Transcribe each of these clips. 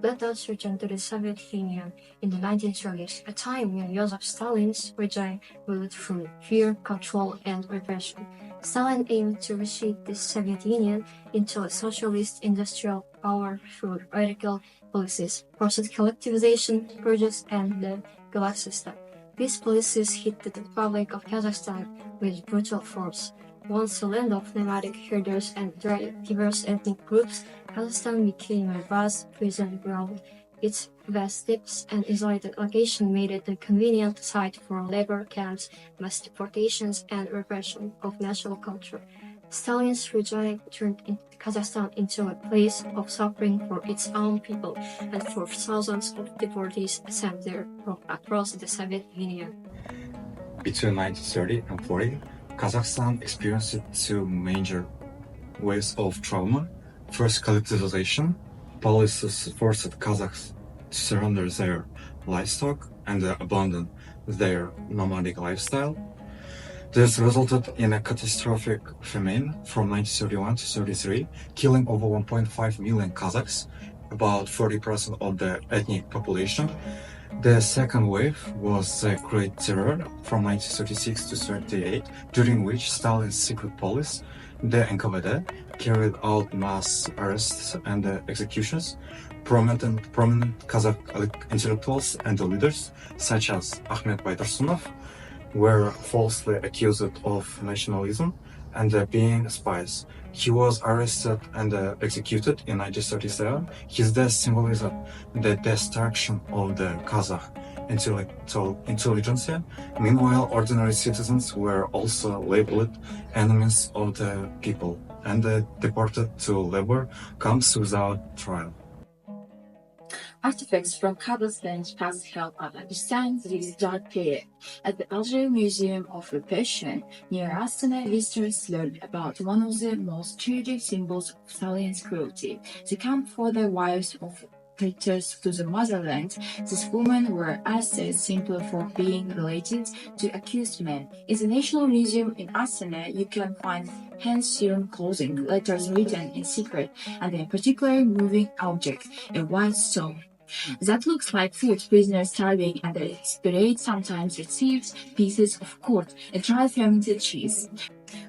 Let us return to the Soviet Union in the 1930s, a time when Joseph Stalin's regime ruled through fear, control, and repression. Stalin aimed to reshape the Soviet Union into a socialist industrial power through radical policies, forced collectivization, purges, and the Gulag system. These policies hit the Republic of Kazakhstan with brutal force. Once a land of nomadic herders and diverse ethnic groups, Kazakhstan became a vast prison ground. Its vast steppes and isolated location made it a convenient site for labor camps, mass deportations, and repression of national culture. Stalin's regime turned Kazakhstan into a place of suffering for its own people and for thousands of deportees sent there from across the Soviet Union. Between 1930 and 40, Kazakhstan experienced two major waves of trauma. First, collectivization. Policies forced Kazakhs to surrender their livestock and abandon their nomadic lifestyle. This resulted in a catastrophic famine from 1931 to 33, killing over 1.5 million Kazakhs, about 40% of the ethnic population. The second wave was the Great Terror from 1936 to 38, during which Stalin's secret police, the NKVD, carried out mass arrests and executions. Prominent Kazakh intellectuals and leaders, such as Ahmet Baidarsunov, were falsely accused of nationalism and being spies. He was arrested and executed in 1937. His death symbolized the destruction of the Kazakh intelligentsia. Meanwhile, ordinary citizens were also labeled enemies of the people and deported to labor camps without trial. Artifacts from Kazakhstan's past help us understand this dark period. At the Algeria Museum of Repression near Astana, visitors learned about one of the most tragic symbols of Stalin's cruelty, the camp for the wives of traitors to the motherland. These women were arrested simply for being related to accused men. In the National Museum in Astana, you can find hand-sewn clothing, letters written in secret, and a particularly moving object, a white stone that looks like food prisoners starving, and the spirit sometimes receives pieces of corn, a dry fermented cheese.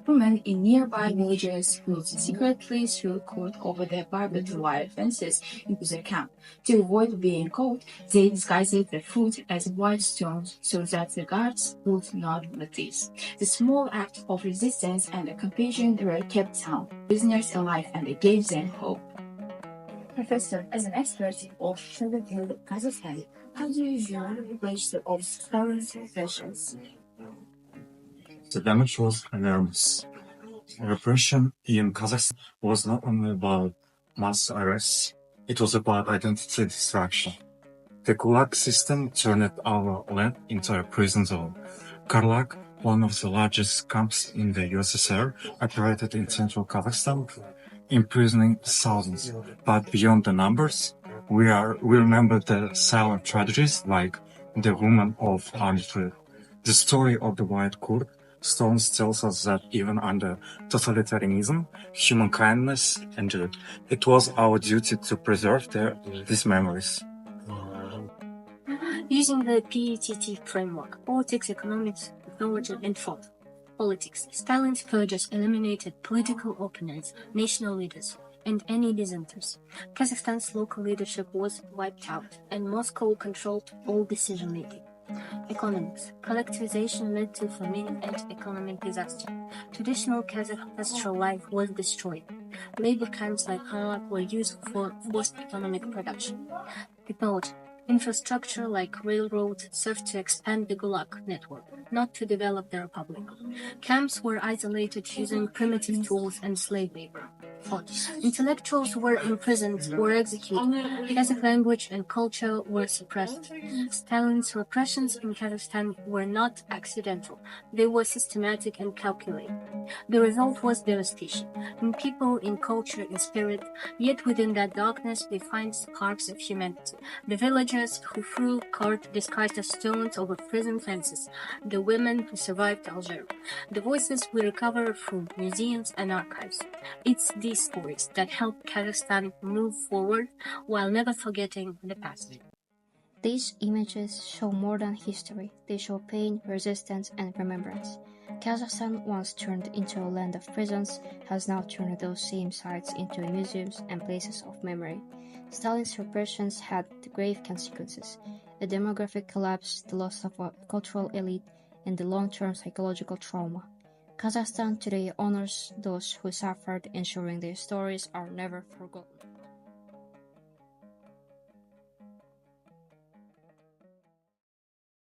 Women in nearby villages would secretly throw corn over their barbed wire fences into their camp. To avoid being caught, they disguised their food as white stones so that the guards would not notice. The small act of resistance and compassion were kept some prisoners alive, and it gave them hope. Professor, as an expert of Soviet Kazakhstan, how do you view the place of Stalin's repressions? The damage was enormous. Repression in Kazakhstan was not only about mass arrests, it was about identity destruction. The Gulag system turned our land into a prison zone. Karlak, one of the largest camps in the USSR, operated in central Kazakhstan, imprisoning thousands. But beyond the numbers, we remember the silent tragedies like the woman of Armstrong. The story of the White Kurd stones tells us that even under totalitarianism, human kindness endured. It was our duty to preserve these memories. Using the PETT framework, politics, economics, technology, and thought. Politics. Stalin's purges eliminated political opponents, national leaders, and any dissenters. Kazakhstan's local leadership was wiped out, and Moscow controlled all decision-making. Economics. Collectivization led to famine and economic disaster. Traditional Kazakh pastoral life was destroyed. Labor camps like Karlak were used for forced economic production. Technology. Infrastructure like railroads served to expand the Gulag network, not to develop the republic. Camps were isolated using primitive tools and slave labor. Intellectuals were imprisoned or executed. Kazakh language and culture were suppressed. Stalin's repressions in Kazakhstan were not accidental. They were systematic and calculated. The result was devastation in people, in culture, in spirit, yet within that darkness we find sparks of humanity. The villagers who threw corn disguised as stones over prison fences, the women who survived Algeria, the voices we recover from museums and archives. It's the these stories that help Kazakhstan move forward while never forgetting the past. These images show more than history, they show pain, resistance, and remembrance. Kazakhstan, once turned into a land of prisons, has now turned those same sites into museums and places of memory. Stalin's repressions had grave consequences: a demographic collapse, the loss of a cultural elite, and the long-term psychological trauma. Kazakhstan today honors those who suffered, ensuring their stories are never forgotten.